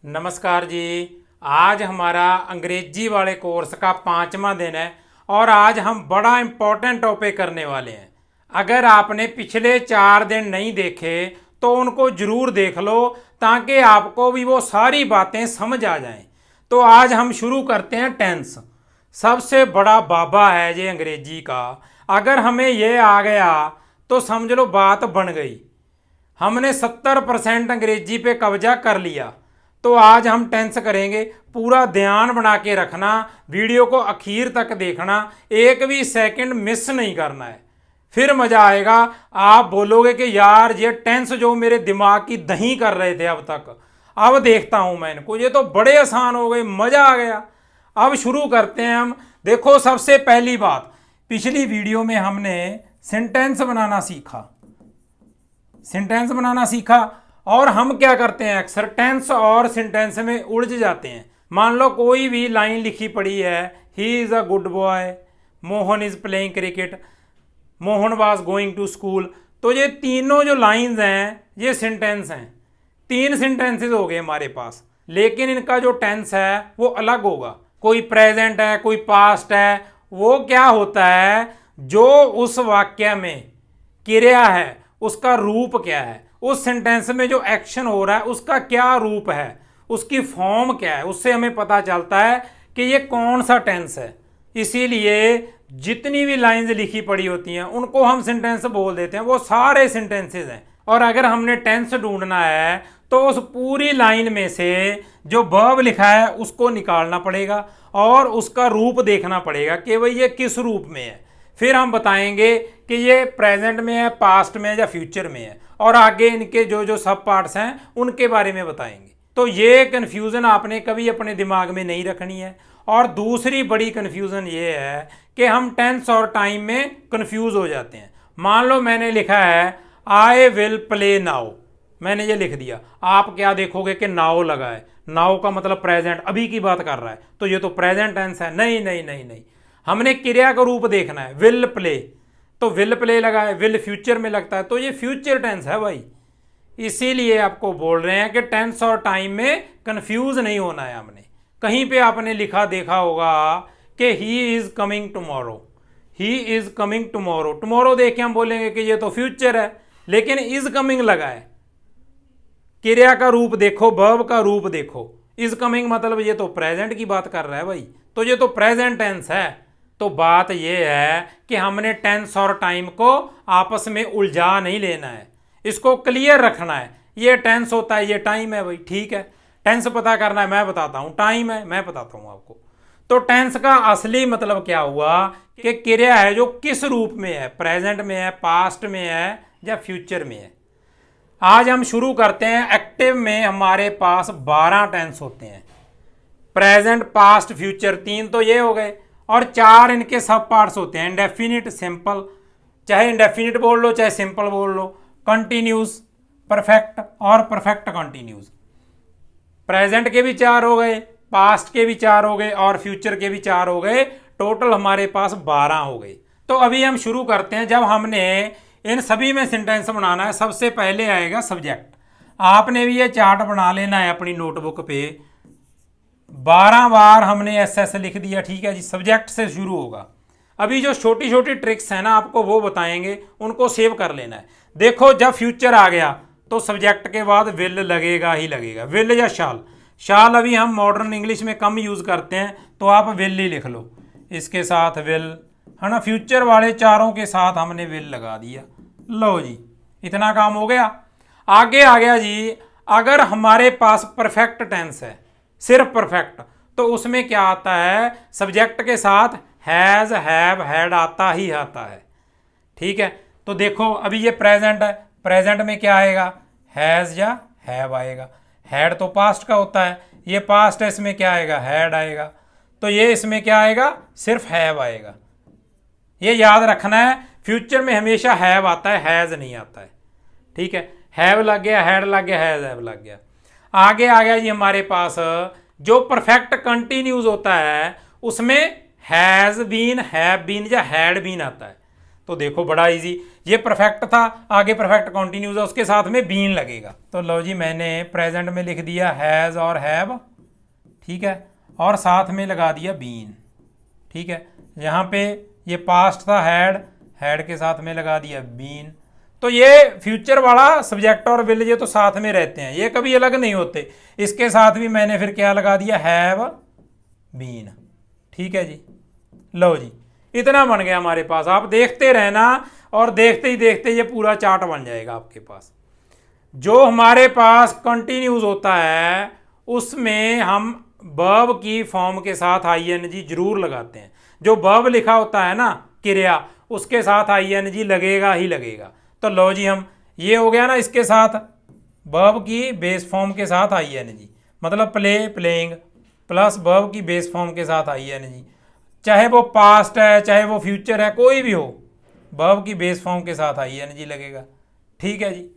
नमस्कार जी। आज हमारा अंग्रेजी वाले कोर्स का 5वां दिन है और आज हम बड़ा इम्पोर्टेंट टॉपिक करने वाले हैं। अगर आपने पिछले 4 दिन नहीं देखे तो उनको ज़रूर देख लो ताकि आपको भी वो सारी बातें समझ आ जाएं। तो आज हम शुरू करते हैं टेंस। सबसे बड़ा बाबा है ये अंग्रेजी का। अगर हमें ये आ गया तो समझ लो बात बन गई। हमने 70% अंग्रेजी पे कब्जा कर लिया। तो आज हम टेंस करेंगे। पूरा ध्यान बना के रखना, वीडियो को आखिर तक देखना, एक भी सेकंड मिस नहीं करना है, फिर मज़ा आएगा। आप बोलोगे कि यार ये टेंस जो मेरे दिमाग की दही कर रहे थे अब तक, अब देखता हूँ मैं इनको, ये तो बड़े आसान हो गए, मज़ा आ गया। अब शुरू करते हैं हम। देखो, सबसे पहली बात, पिछली वीडियो में हमने सेंटेंस बनाना सीखा। सेंटेंस बनाना सीखा और हम क्या करते हैं, अक्सर टेंस और सेंटेंस में उलझ जाते हैं। मान लो कोई भी लाइन लिखी पड़ी है, he is a good boy, Mohan is playing cricket, Mohan was going to school. तो ये तीनों जो लाइंस हैं ये सेंटेंस हैं। 3 सेंटेंसेस हो गए हमारे पास, लेकिन इनका जो टेंस है वो अलग होगा। कोई प्रेजेंट है, कोई पास्ट है। वो क्या होता है, जो उस वाक्य में क्रिया है उसका रूप क्या है, उस सेंटेंस में जो एक्शन हो रहा है उसका क्या रूप है, उसकी फॉर्म क्या है, उससे हमें पता चलता है कि ये कौन सा टेंस है। इसीलिए जितनी भी लाइंस लिखी पड़ी होती हैं उनको हम सेंटेंस बोल देते हैं, वो सारे सेंटेंसेस हैं। और अगर हमने टेंस ढूंढना है तो उस पूरी लाइन में से जो वर्ब लिखा है उसको निकालना पड़ेगा और उसका रूप देखना पड़ेगा कि भाई ये किस रूप में है। फिर हम बताएंगे कि ये प्रेजेंट में है, पास्ट में है या फ्यूचर में है, और आगे इनके जो जो सब पार्ट्स हैं उनके बारे में बताएंगे। तो ये कन्फ्यूज़न आपने कभी अपने दिमाग में नहीं रखनी है। और दूसरी बड़ी कन्फ्यूज़न ये है कि हम टेंस और टाइम में कन्फ्यूज़ हो जाते हैं। मान लो मैंने लिखा है आई विल प्ले नाउ, मैंने ये लिख दिया, आप क्या देखोगे कि नाउ लगा है। नाउ का मतलब प्रेजेंट, अभी की बात कर रहा है, तो ये तो प्रेजेंट टेंस है। नहीं नहीं नहीं नहीं, हमने क्रिया का रूप देखना है। विल प्ले, तो विल प्ले लगा है, विल फ्यूचर में लगता है, तो ये फ्यूचर टेंस है भाई। इसीलिए आपको बोल रहे हैं कि टेंस और टाइम में कंफ्यूज नहीं होना है। हमने कहीं पे आपने लिखा देखा होगा कि he is coming tomorrow, he is coming tomorrow. Tomorrow देख के हम बोलेंगे कि ये तो फ्यूचर है, लेकिन इज कमिंग लगा है। क्रिया का रूप देखो, वर्ब का रूप देखो। इज कमिंग मतलब ये तो प्रेजेंट की बात कर रहा है भाई, तो ये तो प्रेजेंट टेंस है। तो बात ये है कि हमने टेंस और टाइम को आपस में उलझा नहीं लेना है, इसको क्लियर रखना है। ये टेंस होता है, ये टाइम है भाई, ठीक है। टेंस पता करना है, मैं बताता हूँ। टाइम है, मैं बताता हूँ आपको। तो टेंस का असली मतलब क्या हुआ कि क्रिया है जो किस रूप में है, प्रेजेंट में है, पास्ट में है या फ्यूचर में है। आज हम शुरू करते हैं। एक्टिव में हमारे पास 12 टेंस होते हैं, प्रेजेंट, पास्ट, फ्यूचर, 3 तो ये हो गए, और 4 इनके सब पार्ट्स होते हैं। इंडेफिनिट, सिंपल, चाहे इंडेफिनिट बोल लो चाहे सिंपल बोल लो, कंटिन्यूस, परफेक्ट और परफेक्ट कंटिन्यूस। प्रेजेंट के भी 4 हो गए, पास्ट के भी 4 हो गए और फ्यूचर के भी 4 हो गए। टोटल हमारे पास 12 हो गए। तो अभी हम शुरू करते हैं। जब हमने इन सभी में सेंटेंस बनाना है, सबसे पहले आएगा सब्जेक्ट। आपने भी ये चार्ट बना लेना है अपनी नोटबुक पे। 12 बार हमने एस लिख दिया, ठीक है जी। सब्जेक्ट से शुरू होगा। अभी जो छोटी छोटी ट्रिक्स है ना, आपको वो बताएंगे, उनको सेव कर लेना है। देखो, जब फ्यूचर आ गया तो सब्जेक्ट के बाद विल लगेगा ही लगेगा, विल या शाल। शाल अभी हम मॉडर्न इंग्लिश में कम यूज़ करते हैं, तो आप विल ही लिख लो, इसके साथ विल, है ना। फ्यूचर वाले चारों के साथ हमने विल लगा दिया। लो जी, इतना काम हो गया। आगे आ गया जी, अगर हमारे पास परफेक्ट टेंस है, सिर्फ परफेक्ट, तो उसमें क्या आता है, सब्जेक्ट के साथ हैज़, हैव, हैड आता ही आता है, ठीक है। तो देखो, अभी ये प्रेजेंट है, प्रेजेंट में क्या आएगा, हैज़ या हैव आएगा। हैड तो पास्ट का होता है, ये पास्ट है, इसमें क्या आएगा, हैड आएगा। तो ये इसमें क्या आएगा, सिर्फ हैव आएगा। ये याद रखना है, फ्यूचर में हमेशा हैव आता है, हैज़ नहीं आता है, ठीक है। हैव लग गया, हैड लग गया, हैज़ हैव लग गया। आगे आ गया जी हमारे पास जो परफेक्ट कंटिन्यूज होता है, उसमें हैज़ बीन, हैव बीन या हैड बीन आता है। तो देखो बड़ा इजी, ये परफेक्ट था, आगे परफेक्ट कंटिन्यूज है, उसके साथ में बीन लगेगा। तो लो जी मैंने प्रेजेंट में लिख दिया हैज़ और हैव, ठीक है, और साथ में लगा दिया बीन, ठीक है। यहाँ पे ये पास्ट था हैड, हैड के साथ में लगा दिया बीन। तो ये फ्यूचर वाला सब्जेक्ट और विल ये तो साथ में रहते हैं, ये कभी अलग नहीं होते। इसके साथ भी मैंने फिर क्या लगा दिया, हैव बीन, ठीक है जी। लो जी इतना बन गया हमारे पास, आप देखते रहना और देखते ही देखते ये पूरा चार्ट बन जाएगा आपके पास। जो हमारे पास कंटिन्यूज होता है उसमें हम वर्ब की फॉर्म के साथ आईएनजी जरूर लगाते हैं। जो वर्ब लिखा होता है ना क्रिया, उसके साथ आईएनजी लगेगा ही लगेगा। तो लो जी हम ये हो गया ना, इसके साथ वर्ब की बेस फॉर्म के साथ आईएनजी, मतलब प्ले प्लेइंग प्लस वर्ब की बेस फॉर्म के साथ आईएनजी, चाहे वो पास्ट है चाहे वो फ्यूचर है, कोई भी हो, वर्ब की बेस फॉर्म के साथ आईएनजी लगेगा, ठीक है जी।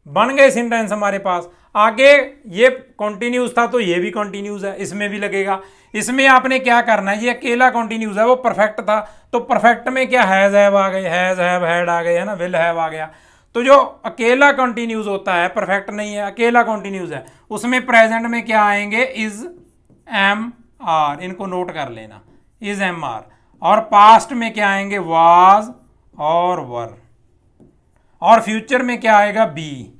बन गए सेंटेंस हमारे पास। आगे ये कॉन्टिन्यूज था तो ये भी कॉन्टिन्यूज है, इसमें भी लगेगा। इसमें आपने क्या करना है, ये अकेला कॉन्टिन्यूज है, वो परफेक्ट था तो परफेक्ट में क्या हैज हैव आ गए, हैज हैव हैड आ गए, है ना, विल हैव आ गया। तो जो अकेला कॉन्टिन्यूज होता है, परफेक्ट नहीं है, अकेला कॉन्टिन्यूज है, उसमें प्रेजेंट में क्या आएंगे, इज एम आर, इनको नोट कर लेना, इज एम आर। और पास्ट में क्या आएंगे, वाज और वर। और फ्यूचर में क्या आएगा, बी,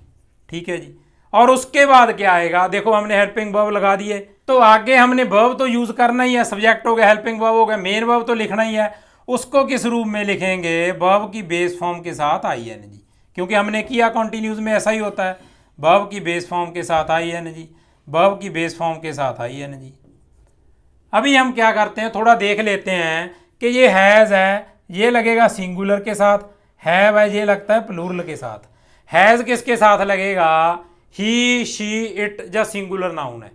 ठीक है जी। और उसके बाद क्या आएगा, देखो हमने हेल्पिंग वर्ब लगा दिए, तो आगे हमने वर्ब तो यूज करना ही है, सब्जेक्ट हो गया, हेल्पिंग वर्ब हो गया, मेन वर्ब तो लिखना ही है। उसको किस रूप में लिखेंगे, वर्ब की बेस फॉर्म के साथ आईएनजी, क्योंकि हमने किया कॉन्टिन्यूज में ऐसा ही होता है, वर्ब की बेस फॉर्म के साथ आईएनजी, वर्ब की बेस फॉर्म के साथ आईएनजी। अभी हम क्या करते हैं, थोड़ा देख लेते हैं कि ये हैज़ है, ये लगेगा सिंगुलर के साथ, हैव है ये लगता है प्लूरल के साथ। हैज़ किसके साथ लगेगा, ही शी इट, जब सिंगुलर नाउन है।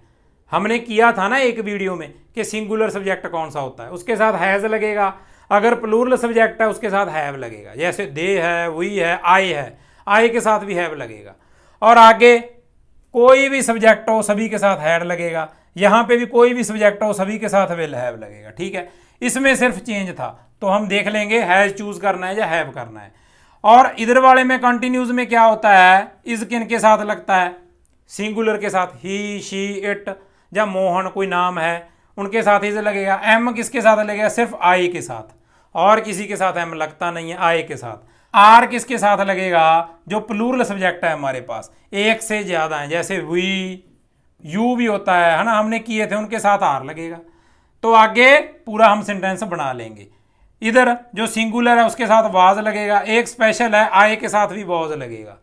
हमने किया था ना एक वीडियो में कि सिंगुलर सब्जेक्ट कौन सा होता है, उसके साथ हैज़ लगेगा। अगर प्लूरल सब्जेक्ट है उसके साथ हैव लगेगा, जैसे दे है, वी है, आई है, आई के साथ भी हैव लगेगा। और आगे कोई भी सब्जेक्ट हो सभी के साथ हैड लगेगा, यहाँ पे भी कोई भी सब्जेक्ट हो सभी के साथ विल हैव लगेगा, ठीक है। इसमें सिर्फ चेंज था, तो हम देख लेंगे हैज चूज करना है या हैव करना है। और इधर वाले में कंटिन्यूज में क्या होता है, इज किन के साथ लगता है, सिंगुलर के साथ, ही शी इट, या मोहन कोई नाम है उनके साथ इज लगेगा। एम किसके साथ लगेगा, सिर्फ आई के साथ, और किसी के साथ एम लगता नहीं है, आई के साथ। आर किसके साथ लगेगा, जो प्लूरल सब्जेक्ट है हमारे पास, एक से ज्यादा है, जैसे वी, यू भी होता है ना, हमने किए थे, उनके साथ आर लगेगा। तो आगे पूरा हम सेंटेंस बना लेंगे। इधर जो सिंगुलर है उसके साथ वाज लगेगा, एक स्पेशल है, आई के साथ भी वाज लगेगा,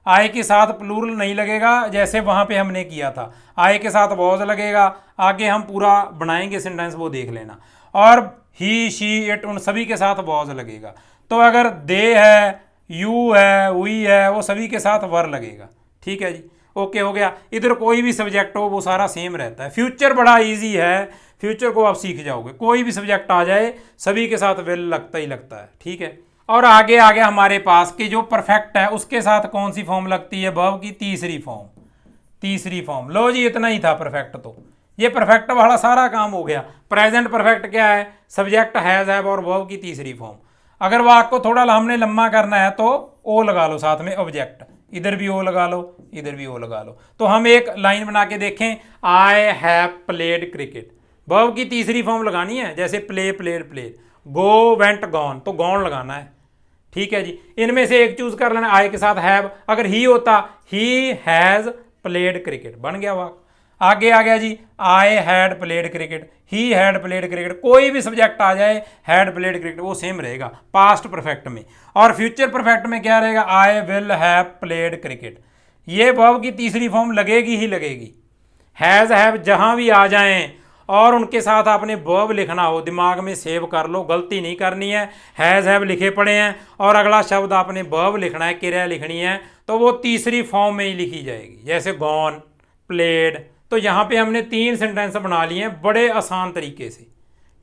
आई के साथ प्लूरल नहीं लगेगा जैसे वहां पे हमने किया था, आई के साथ वाज लगेगा। आगे हम पूरा बनाएंगे सेंटेंस, वो देख लेना। और ही शी इट उन सभी के साथ वाज लगेगा। तो अगर दे है, यू है, वी है, वो सभी के साथ वर लगेगा, ठीक है जी। ओके हो गया। इधर कोई भी सब्जेक्ट हो वो सारा सेम रहता है। फ्यूचर बड़ा इजी है, फ्यूचर को आप सीख जाओगे, कोई भी सब्जेक्ट आ जाए सभी के साथ विल लगता ही लगता है, ठीक है। और आगे आ गया हमारे पास कि जो परफेक्ट है उसके साथ कौन सी फॉर्म लगती है, वर्ब की तीसरी फॉर्म, तीसरी फॉर्म। लो जी इतना ही था परफेक्ट, तो ये परफेक्ट वाला सारा काम हो गया। प्रेजेंट परफेक्ट क्या है, सब्जेक्ट हैज हैव और वर्ब की तीसरी फॉर्म। अगर वाक्य को थोड़ा हमने लंबा करना है तो ओ लगा लो साथ में, ऑब्जेक्ट, इधर भी ओ लगा लो, इधर भी ओ लगा लो। तो हम एक लाइन बना के देखें, I have played cricket, verb की तीसरी फॉर्म लगानी है, जैसे play played played, go went gone, तो गॉन लगाना है, ठीक है जी। इनमें से एक चूज कर लेना, आई के साथ हैव, अगर ही होता ही हैज प्लेड क्रिकेट, बन गया वाक्य। आगे आ गया जी, I had played cricket, he had played cricket, कोई भी सब्जेक्ट आ जाए हैड प्लेड क्रिकेट वो सेम रहेगा पास्ट परफेक्ट में। और फ्यूचर परफेक्ट में क्या रहेगा, I will have played cricket, ये वर्ब की तीसरी फॉर्म लगेगी ही लगेगी। हैज हैव जहां भी आ जाएं और उनके साथ आपने वर्ब लिखना हो, दिमाग में सेव कर लो, गलती नहीं करनी है। हैज हैव लिखे पड़े हैं और अगला शब्द आपने वर्ब लिखना है, क्रिया लिखनी है, तो वो तीसरी फॉर्म में ही लिखी जाएगी, जैसे गॉन, प्लेड। तो यहाँ पे हमने 3 सेंटेंस बना लिए हैं बड़े आसान तरीके से,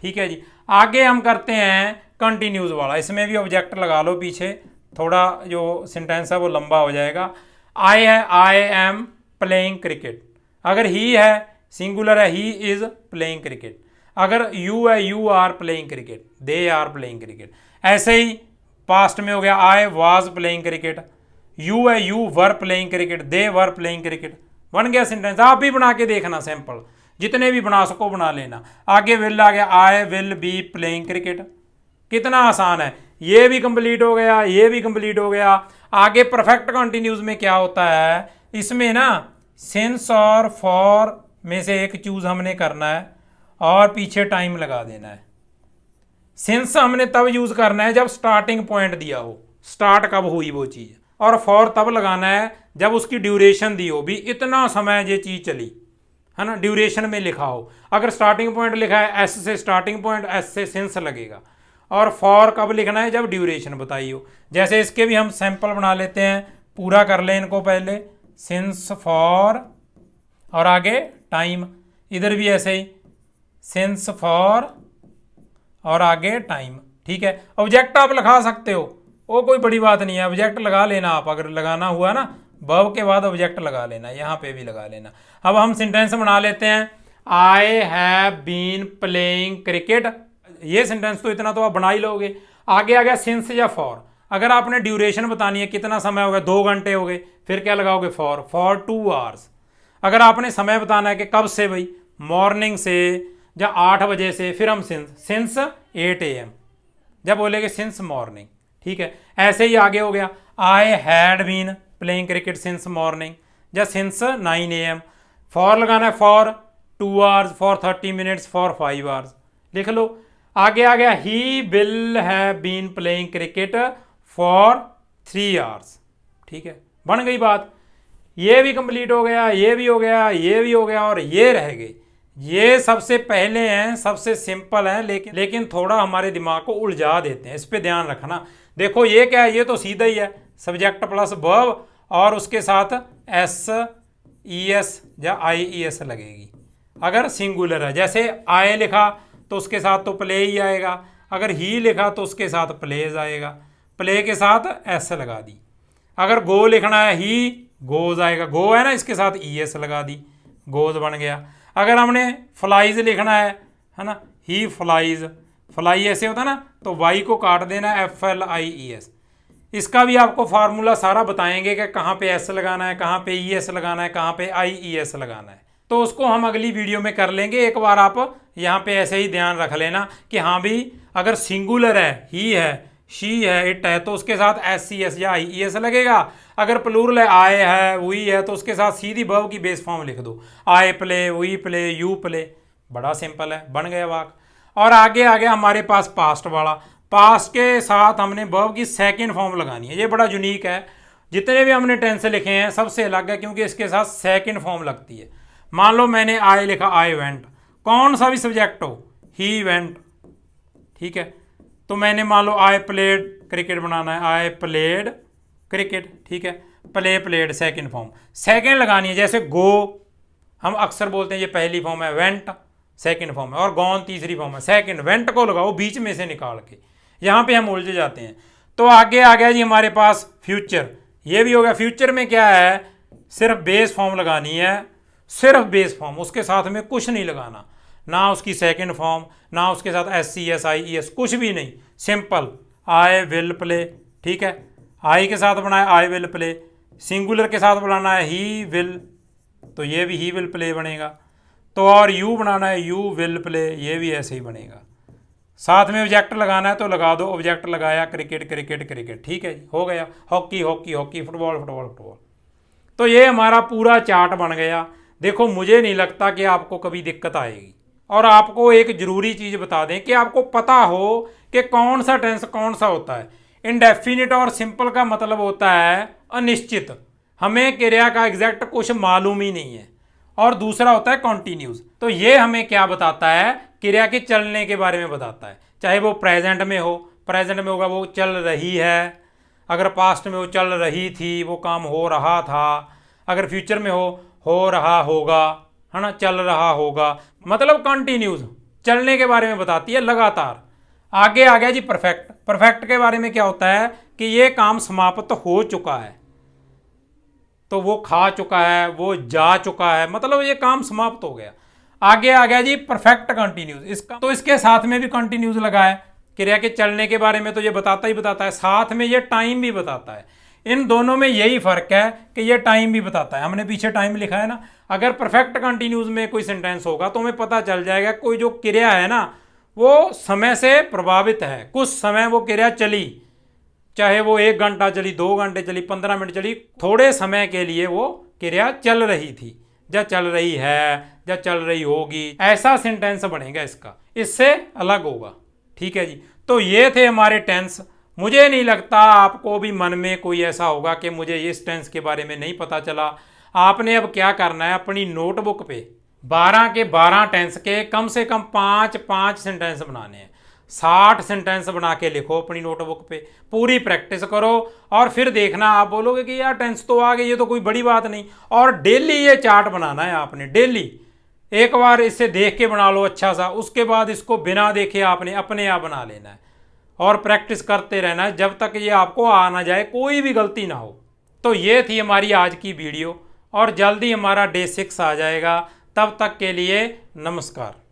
ठीक है जी। आगे हम करते हैं कंटिन्यूज वाला, इसमें भी ऑब्जेक्ट लगा लो पीछे, थोड़ा जो सेंटेंस है वो लंबा हो जाएगा। आई है, आई एम प्लेइंग क्रिकेट, अगर ही है सिंगुलर है, ही इज प्लेइंग क्रिकेट। अगर यू है, you are playing cricket, they are playing cricket. ऐसे ही पास्ट में हो गया I was playing cricket, you है you were playing cricket, they were playing cricket, बन गया सेंटेंस। आप भी बना के देखना, सैंपल जितने भी बना सको बना लेना। आगे विल आ गया, I will be playing cricket, कितना आसान है। ये भी कंप्लीट हो गया, ये भी कंप्लीट हो गया। आगे परफेक्ट कंटिन्यूज में क्या होता है, इसमें ना सिंस और फॉर में से एक चूज हमने करना है और पीछे टाइम लगा देना है। सिंस हमने तब यूज करना है जब स्टार्टिंग पॉइंट दिया हो, स्टार्ट कब हुई वो चीज, और फॉर तब लगाना है जब उसकी ड्यूरेशन दी हो, भी इतना समय ये चीज चली, है ना, ड्यूरेशन में लिखा हो। अगर स्टार्टिंग पॉइंट लिखा है एस से स्टार्टिंग पॉइंट, एस से सिंस लगेगा। और फॉर कब लिखना है, जब ड्यूरेशन बताई हो। जैसे इसके भी हम सैंपल बना लेते हैं, पूरा कर लें इनको पहले। सिंस फॉर और आगे टाइम, इधर भी ऐसे ही सिंस फॉर और आगे टाइम, ठीक है। ऑब्जेक्ट आप लगा सकते हो, वो कोई बड़ी बात नहीं है, ऑब्जेक्ट लगा लेना आप, अगर लगाना हुआ ना वर्ब के बाद ऑब्जेक्ट लगा लेना, यहाँ पे भी लगा लेना। अब हम सेंटेंस बना लेते हैं, I have been playing cricket. ये सेंटेंस तो इतना तो आप बना ही लोगे। आगे आ गया सिंस या फॉर, अगर आपने ड्यूरेशन बतानी है कितना समय हो गया, 2 घंटे हो गए, फिर क्या लगाओगे, फॉर 2 आवर्स। अगर आपने समय बताना है कि कब से, भाई मॉर्निंग से या 8 बजे से, फिर हम सिंस 8 AM, जब बोलेगे सिंस मॉर्निंग, ठीक है। ऐसे ही आगे हो गया, I had been playing cricket since morning या सिंस 9 AM। फॉर लगाना है, for 2 hours, for 30 minutes, for 5 hours, लिख लो। आगे आ गया, he will have been playing cricket for 3 hours, ठीक है, बन गई बात। ये भी कंप्लीट हो गया, ये भी हो गया, ये भी हो गया, और ये रह गए। ये सबसे पहले हैं, सबसे सिंपल हैं, लेकिन थोड़ा हमारे दिमाग को उलझा देते हैं, इस पे ध्यान रखना। देखो ये क्या है, ये तो सीधा ही है, सब्जेक्ट प्लस वर्ब और उसके साथ SES या IES लगेगी। अगर सिंगुलर है, जैसे आए लिखा तो उसके साथ तो प्ले ही आएगा, अगर ही लिखा तो उसके साथ प्लेज आएगा, प्ले के साथ S लगा दी। अगर गो लिखना है, ही गोज आएगा, गो है ना, इसके साथ ES लगा दी, गोज बन गया। अगर हमने फ्लाइज लिखना है ना, ही फ्लाइज, फ्लाई ऐसे होता है ना, तो वाई को काट देना, FLIES। इसका भी आपको फार्मूला सारा बताएंगे कि कहाँ पे S लगाना है, कहाँ पे ES लगाना है, कहाँ पे IES लगाना है, तो उसको हम अगली वीडियो में कर लेंगे। एक बार आप यहाँ पे ऐसे ही ध्यान रख लेना कि हाँ भी, अगर सिंगुलर है, ही है, शी है, इट है, तो उसके साथ SES या IES लगेगा। अगर प्लूरल है, आए है, वी है, तो उसके साथ सीधी वर्ब की बेस फॉर्म लिख दो, I play, we play, you play. बड़ा सिंपल है, बन गया वाक। और आगे आ गया हमारे पास पास्ट वाला। पास्ट के साथ हमने वर्ब की सेकंड फॉर्म लगानी है, ये बड़ा यूनिक है, जितने भी हमने टेंस लिखे हैं सबसे अलग है, क्योंकि इसके साथ सेकंड फॉर्म लगती है। मान लो मैंने आई लिखा, आई वेंट, कौन सा भी सब्जेक्ट हो, ही वेंट, ठीक है, तो मैंने मान लो आई प्लेड क्रिकेट बनाना है, आई प्लेड क्रिकेट, ठीक है, play played second form, second लगानी है। जैसे गो हम अक्सर बोलते हैं ये पहली फॉर्म है, वेंट सेकंड फॉर्म है, और गॉन तीसरी फॉर्म है। सेकंड, वेंट को लगाओ बीच में से निकाल के, यहाँ पे हम उलझ जाते हैं। तो आगे आ गया जी हमारे पास फ्यूचर, ये भी हो गया। फ्यूचर में क्या है, सिर्फ बेस फॉर्म लगानी है, सिर्फ बेस फॉर्म, उसके साथ में कुछ नहीं लगाना, ना उसकी सेकंड फॉर्म, ना उसके साथ SES IES, कुछ भी नहीं, सिंपल आई विल प्ले, ठीक है। आई के साथ बनाया आई विल प्ले, सिंगुलर के साथ बनाना है ही विल, तो ये भी ही विल प्ले बनेगा। तो और यू बनाना है यू विल प्ले, ये भी ऐसे ही बनेगा। साथ में ऑब्जेक्ट लगाना है तो लगा दो, ऑब्जेक्ट लगाया, क्रिकेट क्रिकेट क्रिकेट, ठीक है जी, हो गया। Hockey hockey hockey, football football football. तो ये हमारा पूरा चार्ट बन गया। देखो मुझे नहीं लगता कि आपको कभी दिक्कत आएगी। और आपको एक जरूरी चीज़ बता दें कि आपको पता हो कि कौन सा टेंस कौन सा होता है। इनडेफिनिट और सिंपल का मतलब होता है अनिश्चित, हमें क्रिया का एग्जैक्ट कुछ मालूम ही नहीं है। और दूसरा होता है कॉन्टिन्यूस, तो ये हमें क्या बताता है, क्रिया के चलने के बारे में बताता है। चाहे वो प्रेजेंट में हो, प्रेजेंट में होगा वो चल रही है, अगर पास्ट में वो चल रही थी, वो काम हो रहा था, अगर फ्यूचर में हो रहा होगा, है ना, चल रहा होगा, मतलब कंटिन्यूस, चलने के बारे में बताती है, लगातार। आगे आ गया जी परफेक्ट। परफेक्ट के बारे में क्या होता है कि ये काम समाप्त हो चुका है, तो वो खा चुका है, वो जा चुका है, मतलब ये काम समाप्त हो गया। आगे आ गया जी परफेक्ट कंटिन्यूस, इसका तो इसके साथ में भी कंटिन्यूस लगा है, क्रिया के चलने के बारे में तो ये बताता ही बताता है, साथ में ये टाइम भी बताता है। इन दोनों में यही फर्क है कि ये टाइम भी बताता है। हमने पीछे टाइम लिखा है ना। अगर परफेक्ट कंटिन्यूस में कोई सेंटेंस होगा तो हमें पता चल जाएगा कोई जो क्रिया है ना वो समय से प्रभावित है, कुछ समय वो क्रिया चली, चाहे वो 1 घंटा चली, 2 घंटे चली, 15 मिनट चली, थोड़े समय के लिए वो क्रिया चल रही थी, या चल रही है, या चल रही होगी, ऐसा सेंटेंस बनेगा इसका, इससे अलग होगा। ठीक है जी। तो ये थे हमारे टेंस। मुझे नहीं लगता आपको भी मन में कोई ऐसा होगा कि मुझे इस टेंस के बारे में नहीं पता चला। आपने अब क्या करना है, अपनी नोटबुक पे 12 के 12 टेंस के कम से कम 5-5 सेंटेंस बनाने हैं। 60 सेंटेंस बना के लिखो अपनी नोटबुक पे, पूरी प्रैक्टिस करो, और फिर देखना आप बोलोगे कि यार टेंस तो आ गए, ये तो कोई बड़ी बात नहीं। और डेली ये चार्ट बनाना है आपने, डेली एक बार इसे देख के बना लो अच्छा सा, उसके बाद इसको बिना देखे आपने अपने आप बना लेना है, और प्रैक्टिस करते रहना है जब तक ये आपको आ ना जाए, कोई भी गलती ना हो। तो ये थी हमारी आज की वीडियो, और जल्दी हमारा डे 6 आ जाएगा। तब तक के लिए नमस्कार।